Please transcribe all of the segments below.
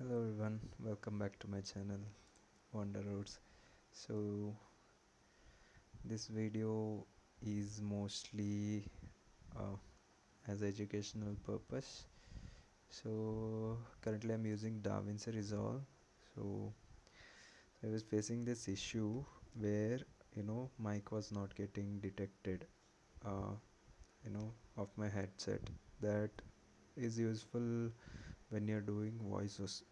Hello everyone, welcome back to my channel Wonder Roads. So this video is mostly uh, as educational purpose. So currently I'm using DaVinci Resolve. So I was facing this issue where mic was not getting detected uh, of my headset. That is useful when you're doing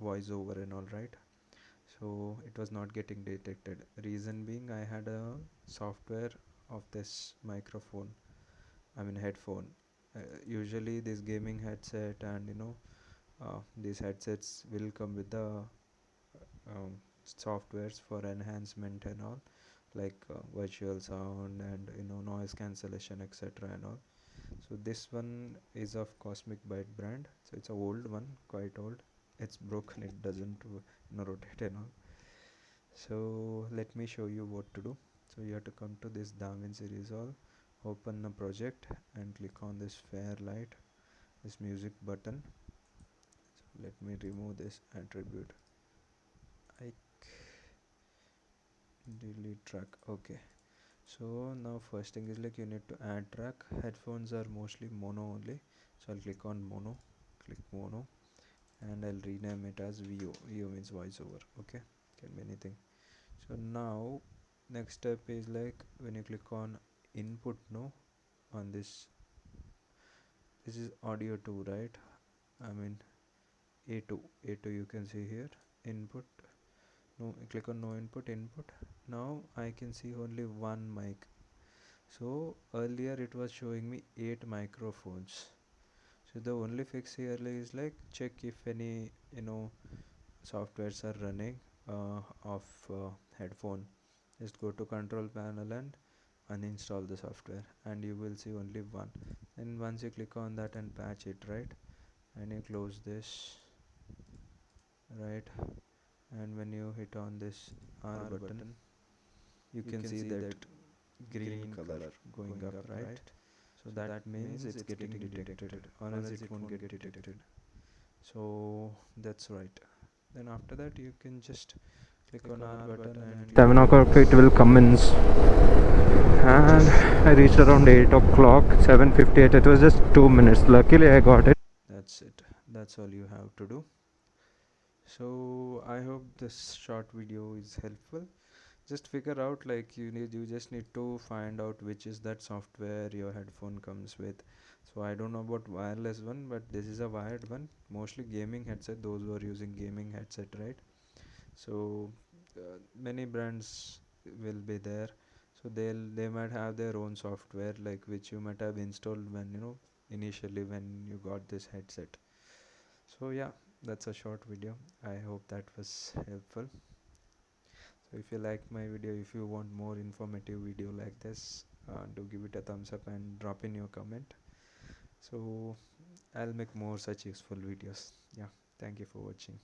voiceover and all, right? So it was not getting detected. Reason being, I had a software of this microphone, I mean headphone. Usually this gaming headset and these headsets will come with the softwares for enhancement and all, like virtual sound and noise cancellation, etc. and all. So this one is of Cosmic Byte brand, so it's a old one, quite old. It's broken, it doesn't rotate and all. So let me show you what to do. So you have to come to this DaVinci Resolve, open a project and click on this Fairlight, this music button. So let me remove this attribute. I delete track. Okay. So now first thing is like you need to add track. Headphones are mostly mono only. So I'll click on mono, click mono, and I'll rename it as VO. VO means voiceover. Okay, can be anything. So now next step is like when you click on input, no, on this is audio 2, right? I mean A2 you can see here, input. No, click on no input, input. Now I can see only one mic. So earlier it was showing me 8 microphones. So the only fix here is like check if any softwares are running of headphone. Just go to control panel and uninstall the software and you will see only one. And once you click on that and patch it, right, and you close this, right, and when you hit on this R button, you can see that green color going up, right? So that means it's getting detected, or else it won't get detected. So that's right. Then after that you can just click on R button and 7 o'clock it will commence. And I reached around 8 o'clock, 7:58. It was just 2 minutes. Luckily I got it. That's it. That's all you have to do. So I hope this short video is helpful. Just figure out, like, you just need to find out which is that software your headphone comes with. So I don't know about wireless one, but this is a wired one, mostly gaming headset, those who are using gaming headset, right? So many brands will be there, so they might have their own software, like which you might have installed when initially when you got this headset. So yeah, that's a short video. I hope that was helpful. So if you like my video, if you want more informative video like this, do give it a thumbs up and drop in your comment. So I'll make more such useful videos. Yeah, thank you for watching.